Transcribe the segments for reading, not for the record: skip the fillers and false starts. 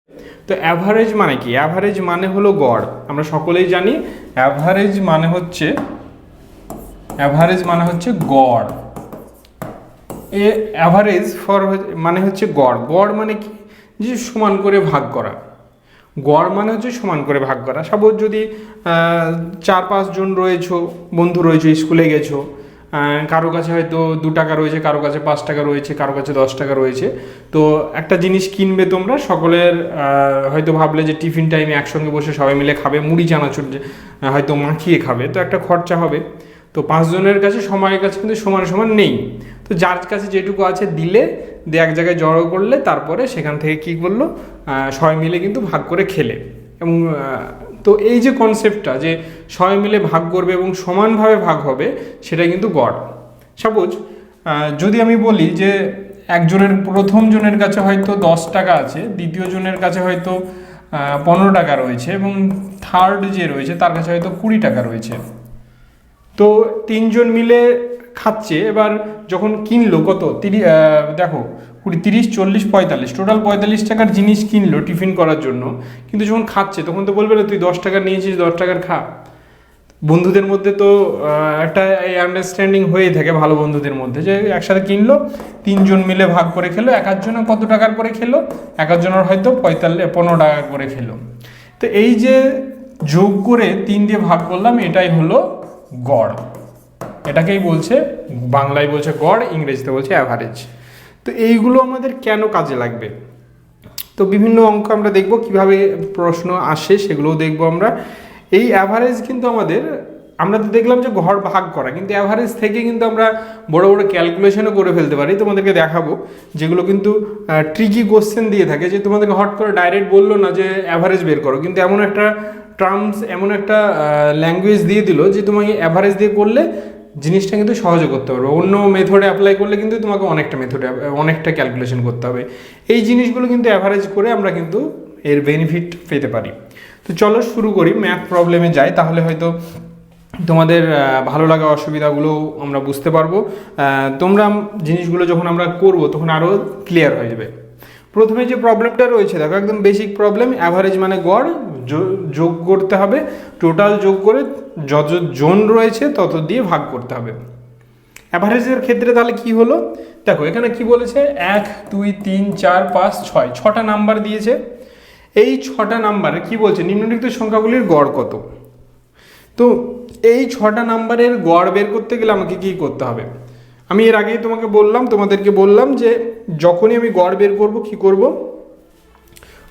তো অ্যাভারেজ মানে কি? অ্যাভারেজ মানে হলো গড়। আমরা সকলেই জানি অ্যাভারেজ মানে হচ্ছে গড়। অ্যাভারেজ মানে হচ্ছে গড়। গড় মানে কি? যে সমান করে ভাগ করা। গড় মানে হচ্ছে সমান করে ভাগ করা। সাপোজ যদি 4-5 জন বন্ধু রয়েছে, স্কুলে গেছো, কারো কাছে হয়তো 2 টাকা রয়েছে, কারো কাছে 5 টাকা রয়েছে, কারো কাছে 10 টাকা রয়েছে। তো একটা জিনিস কিনবে তোমরা, সকলের হয়তো ভাবলে যে টিফিন টাইমে একসঙ্গে বসে সবাই মিলে খাবে, মুড়ি চানাচুর হয়তো মাখিয়ে খাবে, তো একটা খরচা হবে। তো 5 জনের কাছে সময়ের কাছে কিন্তু সমান সমান নেই। তো যার কাছে যেটুকু আছে এক জায়গায় জড়ো করলে, তারপরে সেখান থেকে কী করলো, সবাই মিলে কিন্তু ভাগ করে খেলে। এবং তো এই যে কনসেপ্টটা যে সবাই মিলে ভাগ করবে এবং সমানভাবে ভাগ হবে, সেটা কিন্তু গড়। সাপোজ যদি আমি বলি যে প্রথম জনের কাছে হয়তো 10 টাকা আছে, দ্বিতীয় জনের কাছে হয়তো 15 টাকা রয়েছে, এবং থার্ড যে রয়েছে তার কাছে হয়তো 20 টাকা রয়েছে। তো 3 জন মিলে খাচ্ছে। এবার যখন কিনলো, কত দেখো 20, 30, 40, 45, টোটাল 45 টাকার জিনিস কিনলো টিফিন করার জন্য। কিন্তু যখন খাচ্ছে তখন তো বলবে না তুই 10 টাকা নিয়েছিস, 10 টাকার খা। বন্ধুদের মধ্যে তো একটা এই আন্ডারস্ট্যান্ডিং হয়েই থাকে, ভালো বন্ধুদের মধ্যে, যে একসাথে কিনলো, 3 জন মিলে ভাগ করে খেলো। এক একজনের কত টাকার করে খেলো? এক একজনের হয়তো 15 টাকা করে খেলো। তো এই যে যোগ করে 3 দিয়ে ভাগ করলাম, এটাই হলো গড়। এটাকেই বলছে, বাংলায় বলছে গড়, ইংরেজিতে বলছে অ্যাভারেজ। তো এইগুলো আমাদের কেন কাজে লাগবে? তো বিভিন্ন অঙ্ক আমরা দেখব, কিভাবে প্রশ্ন আসে সেগুলোও দেখব আমরা। এই অ্যাভারেজ কিন্তু আমরা তো দেখলাম যে গড় ভাগ করা, কিন্তু অ্যাভারেজ থেকে কিন্তু আমরা বড় বড় ক্যালকুলেশনও করে ফেলতে পারি। তোমাদেরকে দেখাবো, যেগুলো কিন্তু ট্রিকি কোশ্চেন দিয়ে থাকে, যে তোমাদেরকে হট করে ডাইরেক্ট বললো না যে অ্যাভারেজ বের করো, কিন্তু এমন একটা টার্মস, এমন একটা ল্যাঙ্গুয়েজ দিয়ে দিল যে তোমাকে অ্যাভারেজ দিয়ে করলে জিনিসটা কিন্তু সহজে করতে পারবে। অন্য মেথডে অ্যাপ্লাই করলে কিন্তু তোমাকে অনেকটা ক্যালকুলেশন করতে হবে। এই জিনিসগুলো কিন্তু অ্যাভারেজ করে আমরা কিন্তু এর বেনিফিট পেতে পারি। তো চলো শুরু করি, ম্যাথ প্রবলেমে যাই, তাহলে হয়তো তোমাদের ভালো লাগা অসুবিধাগুলো আমরা বুঝতে পারবো। তোমরা জিনিসগুলো যখন আমরা করব তখন আরও ক্লিয়ার হয়ে যাবে। প্রথমে যে প্রবলেমটা রয়েছে দেখো, একদম বেসিক প্রবলেম। অ্যাভারেজ মানে গড়, যোগ করতে হবে, টোটাল যোগ করে যত জন রয়েছে তত দিয়ে ভাগ করতে হবে। অ্যাভারেজের ক্ষেত্রে তাহলে কি হলো, দেখো এখানে কি বলেছে, 1, 2, 3, 4, 5, 6, 6টা নাম্বার দিয়েছে। এই 6টা নাম্বারে কি বলছে, নিম্নলিখিত সংখ্যাগুলির গড় কত। তো এই 6টা নাম্বারের গড় বের করতে গেলে আমাকে কি করতে হবে? আমি এর আগেই তোমাদেরকে বললাম যে যখনই আমি গড় বের করব, কি করব,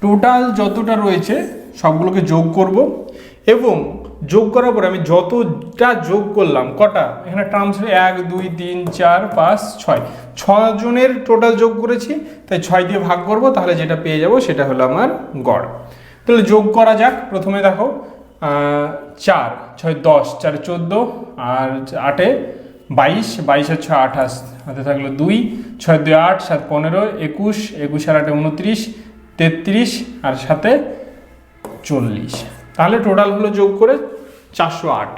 টোটাল যতটা রয়েছে সবগুলোকে যোগ করব, এবং যোগ করার পরে আমি যতটা যোগ করলাম, কটা এখানে টার্মস 1, 2, 3, 4, 5, 6, 6 জনের টোটাল যোগ করেছি, তাই 6 দিয়ে ভাগ করব, তাহলে যেটা পেয়ে যাব সেটা হলো আমার গড়। তাহলে যোগ করা যাক। প্রথমে দেখো 4, 6, 10, 4, 14, আর 8, 22, 22 আর 6, 28, হাতে থাকলো 2, 6, 2, 8, 7, 15, 21, 21 আর 8, 29, 33, আর 7, 40। তাহলে টোটাল হলো যোগ করে 408।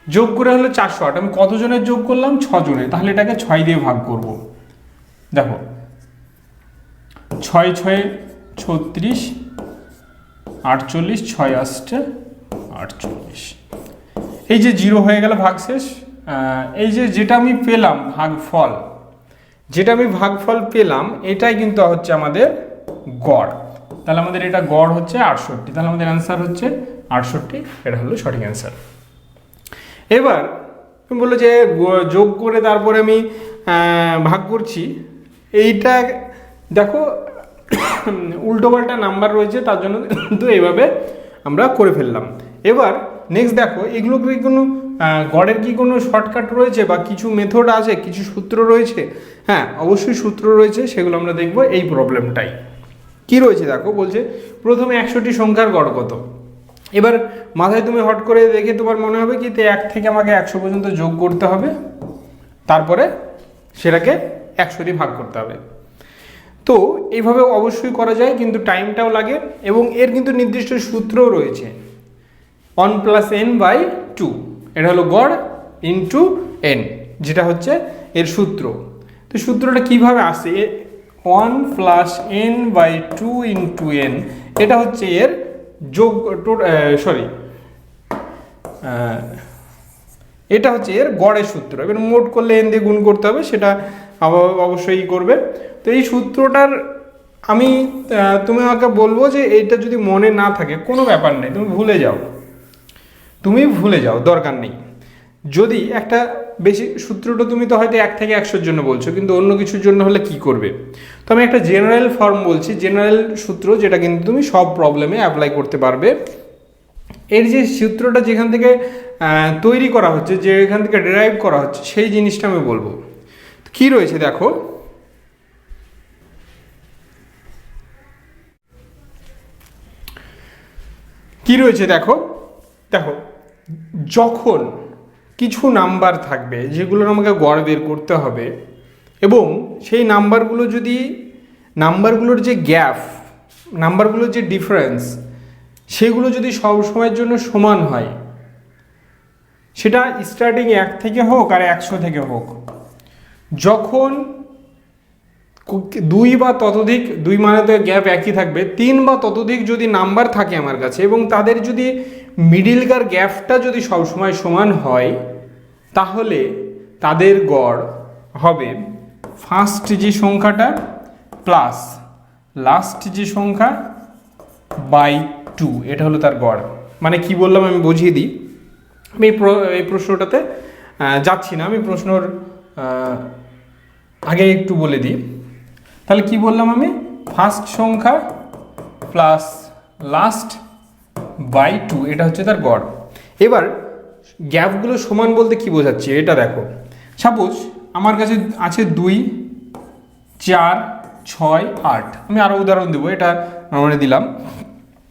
যোগ করে হলো 408। আমি কতজনের যোগ করলাম? 6 জনের। তাহলে এটাকে 6 দিয়ে ভাগ করব। দেখো 6, 6, 36, 48, 6, 8, 48। এই যে 0 হয়ে গেল, ভাগ শেষ। এই যেটা আমি পেলাম ভাগফল পেলাম, এটাই কিন্তু হচ্ছে আমাদের গড়। তাহলে আমাদের এটা গড় হচ্ছে 68। তাহলে আমাদের অ্যান্সার হচ্ছে 68। এটা হলো সঠিক অ্যান্সার। এবার তুমি বললো যে যোগ করে তারপরে আমি ভাগ করছি। এইটা দেখো উল্টোপাল্টা নাম্বার রয়েছে, তার জন্য কিন্তু এইভাবে আমরা করে ফেললাম। এবার নেক্সট দেখো, এগুলো কি কোনো গড়ের কি কোনো শর্টকাট রয়েছে বা কিছু মেথড আছে, কিছু সূত্র রয়েছে? হ্যাঁ, অবশ্যই সূত্র রয়েছে, সেগুলো আমরা দেখব এই প্রবলেমটাই। কি রয়েছে দেখো, বলছে প্রথমে 100টি সংখ্যার গড় কত। এবার মাথায় তুমি হট করে দেখে তোমার মনে হবে কি 1 থেকে আমাকে 100 পর্যন্ত যোগ করতে হবে, তারপরে সেটাকে 100 দিয়ে ভাগ করতে হবে। তো এইভাবে অবশ্যই করা যায়, কিন্তু টাইমটাও লাগে, এবং এর কিন্তু নির্দিষ্ট সূত্রও রয়েছে, 1 + n/2। এটা হলো গড় ইন্টু n, যেটা হচ্ছে এর সূত্র। তো সূত্রটা কিভাবে আসে, 1 plus n by 2 into n, এটা হচ্ছে এর যোগ, এটা হচ্ছে এর গড়ের সূত্র। এবার মোট করলে n দিয়ে গুণ করতে হবে, সেটা অবশ্যই করবে। তো এই সূত্রটার আমি তুমি আমাকে বলবো যে এইটা যদি মনে না থাকে কোনো ব্যাপার নেই, তুমি ভুলে যাও, দরকার নেই। যদি একটা বেশি সূত্রটা তুমি তো হয়তো 1 থেকে 100-র জন্য বলছো, কিন্তু অন্য কিছুর জন্য হলে কি করবে? তো আমি একটা জেনারেল ফর্ম বলছি, জেনারেল সূত্র, যেটা কিন্তু তুমি সব প্রবলেমে অ্যাপ্লাই করতে পারবে। এর যে সূত্রটা যেখান থেকে তৈরি করা হচ্ছে, যে এখান থেকে ডেরাইভ করা হচ্ছে, সেই জিনিসটা আমি বলবো। কি রয়েছে দেখো, দেখো যখন কিছু নাম্বার থাকবে যেগুলোর আমাকে গড় বের করতে হবে, এবং সেই নাম্বারগুলোর যে গ্যাপ, নাম্বারগুলোর যে ডিফারেন্স, সেগুলো যদি সব সময়ের জন্য সমান হয়, সেটা স্টার্টিং 1 থেকে হোক আর 100 থেকে হোক, যখন 2 বা ততোধিক, 2 মানে তো গ্যাপ একই থাকবে, 3 বা ততোধিক যদি নাম্বার থাকে আমার কাছে, এবং তাদের যদি মিডিলকার গ্যাপটা যদি সবসময় সমান হয়, তাহলে তাদের গড় হবে ফার্স্ট যে সংখ্যাটা প্লাস লাস্ট যে সংখ্যা বাই 2, এটা হলো তার গড়। মানে কি বললাম আমি বুঝিয়ে দিই। আমি এই প্রশ্নটাতে যাচ্ছি না, আমি প্রশ্নর আগে একটু বলে দিই। তাহলে কি বললাম আমি? ফার্স্ট সংখ্যা প্লাস লাস্ট বাই 2, এটা হচ্ছে তার গড়। এবার গ্যাপগুলো সমান বলতে কি বোঝাচ্ছি এটা দেখো। সাপোজ আমার কাছে আছে 2, 4, 6, 8। আমি আরও উদাহরণ দেবো, এটা নর্মালি দিলাম।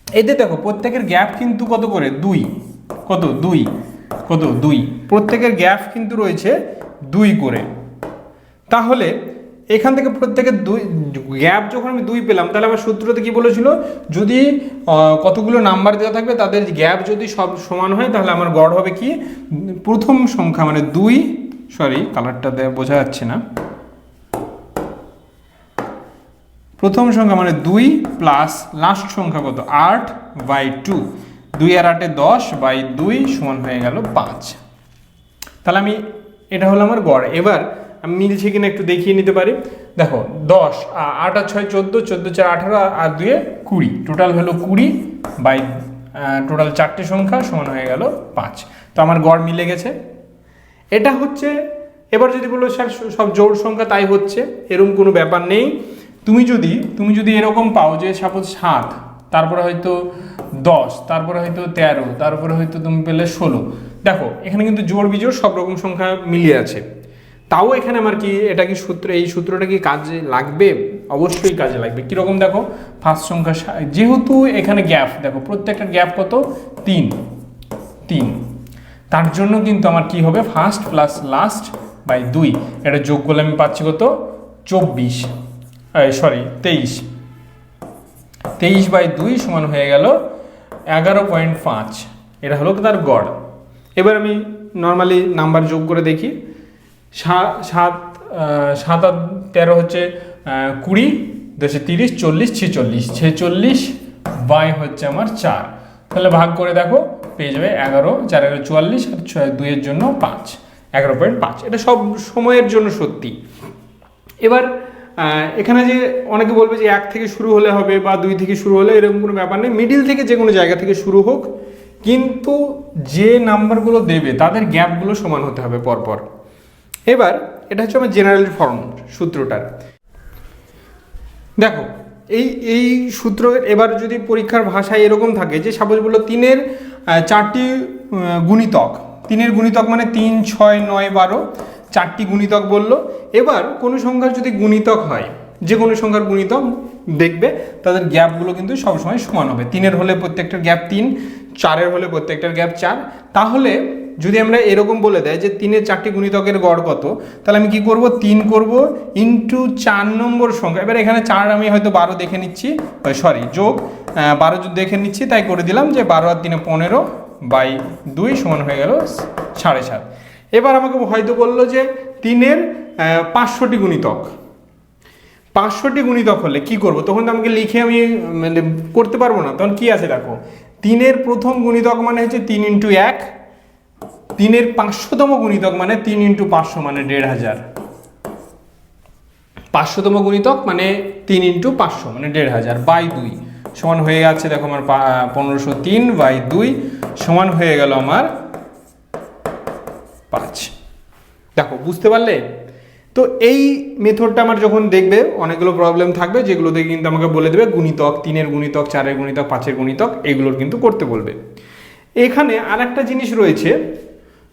এতে দেখো প্রত্যেকের গ্যাপ কিন্তু কত করে? 2। কত? 2। প্রত্যেকের গ্যাপ কিন্তু রয়েছে 2 করে। তাহলে এখান থেকে প্রত্যেকের 2 গ্যাপ, যখন আমি 2 পেলাম, তাহলে আমার সূত্রতে কি বলেছিল? যদি কতগুলো নাম্বার দেওয়া থাকবে, তাদের গ্যাপ যদি সব সমান হয়, তাহলে আমার গড় হবে কি? প্রথম সংখ্যা মানে 2, কালারটা বোঝা যাচ্ছে না, প্রথম সংখ্যা মানে 2 প্লাস লাস্ট সংখ্যা কত? 8 বাই 2। 2 আর 8 10 বাই 2 সমান হয়ে গেল 5। তাহলে আমি, এটা হলো আমার গড়। এবার আমি মিলছে কিনা একটু দেখিয়ে নিতে পারি। দেখো 10, 8 আর 6 14, 14 4 18 আর 2 20, টোটাল হলো 20 বাই টোটাল 4টে সংখ্যা সমান হয়ে গেল 5। তো আমার গড় মিলে গেছে। এটা হচ্ছে, এবার যদি বলো স্যার সব জোড় সংখ্যা তাই হচ্ছে, এরকম কোনো ব্যাপার নেই। তুমি যদি এরকম পাও যে সাপোজ 7, তারপরে হয়তো 10, তারপরে হয়তো 13, তারপরে হয়তো তুমি পেলে 16, দেখো এখানে কিন্তু জোড় বিজোড় সব রকম সংখ্যা মিলিয়ে আছে। তাও এখানে আমার কি, এটা কি সূত্র, এই সূত্রটা কি কাজে লাগবে? অবশ্যই কাজে লাগবে। কীরকম দেখো, ফার্স্ট সংখ্যা, যেহেতু এখানে গ্যাপ দেখো প্রত্যেকটা গ্যাপ কত? 3। তার জন্য কিন্তু আমার কি হবে? ফার্স্ট প্লাস লাস্ট বাই 2, এটা যোগ করলে আমি পাচ্ছি কত? 23 বাই 2 সমান হয়ে গেল 11.5। এটা হলো তার গড়। এবার আমি নর্মালি নাম্বার যোগ করে দেখি। 7 আর 13 হচ্ছে 20, 10 30, 40, 46 বাই হচ্ছে আমার 4। তাহলে ভাগ করে দেখো, পেয়ে যাবে 11, 4 44, আর 2 এর জন্য 5, 11.5। এটা সব সময়ের জন্য সত্যি। এবার এখানে যে অনেকে বলবে যে 1 থেকে শুরু হলে হবে বা 2 থেকে শুরু হলে, এরকম কোনো ব্যাপার নেই। মিডিল থেকে যে কোনো জায়গা থেকে শুরু হোক, কিন্তু যে নাম্বারগুলো দেবে তাদের গ্যাপগুলো সমান হতে হবে পরপর। এবার এটা হচ্ছে আমার জেনারেল ফর্ম সূত্রটার। দেখো এই সূত্র, এবার যদি পরীক্ষার ভাষায় এরকম থাকে যে সাপোজ বললো 3-এর 4টি গুণিতক, 3-এর গুণিতক মানে 3, 6, 9, 12, 4টি গুণিতক বললো। এবার কোনো সংখ্যার যদি গুণিতক হয়, যে কোনো সংখ্যার গুণিতক দেখবে তাদের গ্যাপগুলো কিন্তু সবসময় সমান হবে। 3-এর হলে প্রত্যেকটার গ্যাপ 3, 4-এর হলে প্রত্যেকটার গ্যাপ 4। তাহলে যদি আমরা এরকম বলে দেয় যে 3-এর 4টি গুণিতকের গড় কত, তাহলে আমি কি করব? 3 করব ইন্টু 4 নম্বর সংখ্যা। এবার এখানে 4 আমি হয়তো 12 দেখে নিচ্ছি, যোগ 12 দেখে নিচ্ছি, তাই করে দিলাম যে 12 আর 3 15 বাই 2 সমান হয়ে গেল 7.5। এবার আমাকে হয়তো বললো যে 3-এর 500টি গুণিতক, 500টি গুণিতক হলে কি করব, তখন তো আমাকে লিখে আমি মানে করতে পারবো না। তখন কি আছে দেখো, 3-এর প্রথম গুণিতক মানে হচ্ছে 3 × 1, 3-এর 500তম গুণিতক মানে 3 × 500 মানে 1500, 500তম গুণিতক মানে 3 × 500 মানে 1500 বাই 2 সমান হয়ে যাচ্ছে দেখো আমার 1503 বাই 2 সমান হয়ে গেল আমার 5। দেখো বুঝতে পারলে? তো এই মেথডটা আমার যখন দেখবে অনেকগুলো প্রবলেম থাকবে যেগুলোতে কিন্তু আমাকে বলে দেবে গুণিতক, 3-এর গুণিতক, 4-এর গুণিতক, 5-এর গুণিতক, এগুলোর কিন্তু করতে বলবে। এখানে আর একটা জিনিস রয়েছে,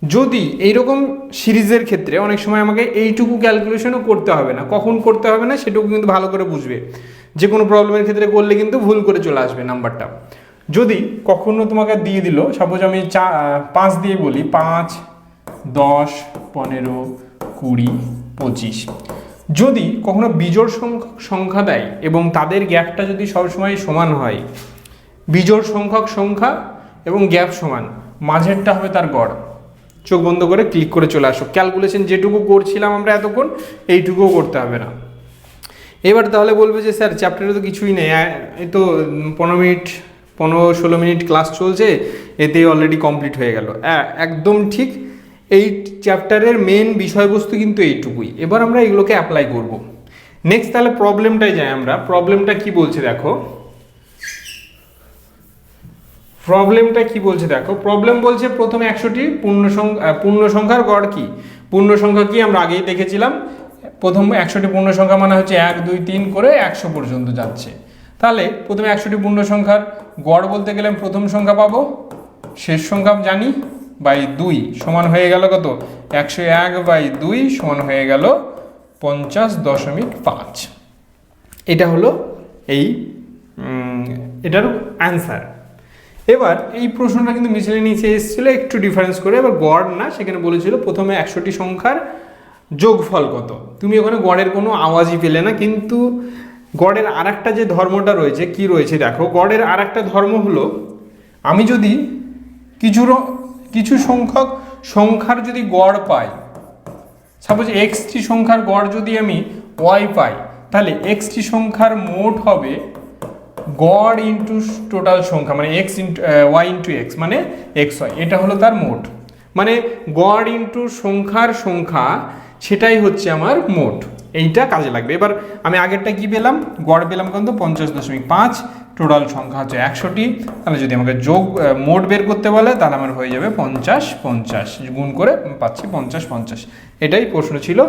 যদি এইরকম সিরিজের ক্ষেত্রে অনেক সময় আমাকে এইটুকু ক্যালকুলেশনও করতে হবে না। কখন করতে হবে না সেটুকু কিন্তু ভালো করে বুঝবে। যে কোনো প্রবলেমের ক্ষেত্রে করলে কিন্তু ভুল করে চলে আসবে নাম্বারটা। যদি কখনো তোমাকে দিয়ে দিল, সাপোজ আমি 5 দিয়ে বলি, 5, 10, 15, 20, 25, যদি কখনো বিজোড় সংখ্যা দেয় এবং তাদের গ্যাপটা যদি সবসময় সমান হয়, বিজোড় সংখ্যক সংখ্যা এবং গ্যাপ সমান, মাঝেরটা হবে তার গড়। চোখ বন্ধ করে ক্লিক করে চলে আসো, ক্যালকুলেশন যেটুকু করছিলাম আমরা এতক্ষণ এইটুকুও করতে হবে না। এবার তাহলে বলবে যে স্যার চ্যাপ্টারে তো কিছুই নেই, এই তো 15-16 মিনিট ক্লাস চলছে, এতেই অলরেডি কমপ্লিট হয়ে গেল। একদম ঠিক, এই চ্যাপ্টারের মেন বিষয়বস্তু কিন্তু এইটুকুই। এবার আমরা এগুলোকে অ্যাপ্লাই করব। নেক্সট তাহলে প্রবলেমটাই যাই আমরা। প্রবলেমটা কি বলছে দেখো, প্রবলেম বলছে প্রথমে 100টি পূর্ণ সংখ্যার গড় কি। পূর্ণ সংখ্যা কি আমরা আগেই দেখেছিলাম, প্রথম 100টি পূর্ণ সংখ্যা মানে হচ্ছে 1, 2, 3 করে 100 পর্যন্ত যাচ্ছে। তাহলে প্রথমে 100টি পূর্ণ সংখ্যার গড় বলতে গেলে প্রথম সংখ্যা পাবো, শেষ সংখ্যা জানি, বাই 2 সমান হয়ে গেল কত, 101 বাই 2 সমান হয়ে গেল 50.5। এটা হলো এটার অ্যান্সার। এবার এই প্রশ্নটা কিন্তু মিসেলেনিয়াসে এসেছিলো একটু ডিফারেন্স করে। এবার গড় না, সেখানে বলেছিল প্রথমে 100টি সংখ্যার যোগফল কত। তুমি ওখানে গড়ের কোনো আওয়াজই পেলে না, কিন্তু গড়ের আরেকটা যে ধর্মটা রয়েছে, কি রয়েছে দেখো, গড়ের আরেকটা ধর্ম হলো, আমি যদি কিছু সংখ্যক সংখ্যার যদি গড় পাই, সাপোজ এক্সটি সংখ্যার গড় যদি আমি ওয়াই পাই, তাহলে এক্সটি সংখ্যার মোট হবে গড় ইন্টু টোটাল সংখ্যা, মানে x into y into x মানে এক্স ওয়াই, এটা হলো তার মোট। মানে গড় ইন্টু সংখ্যার সংখ্যা, সেটাই হচ্ছে আমার মোট। এইটা কাজে লাগবে। এবার আমি আগেরটা কি পেলাম, গড় পেলাম কত, 50.5, টোটাল সংখ্যা হচ্ছে 100টি। তাহলে যদি আমাকে মোট বের করতে বলে, তাহলে আমার হয়ে যাবে 50 গুণ করে পাচ্ছি 50। এটাই প্রশ্ন ছিল।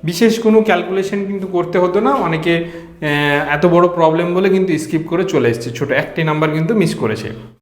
বিশেষ কোনো ক্যালকুলেশন কিন্তু করতে হতো না। অনেকে এত বড় প্রবলেম বলে কিন্তু স্কিপ করে চলে এসেছে, ছোট একটি নাম্বার কিন্তু মিস করেছে।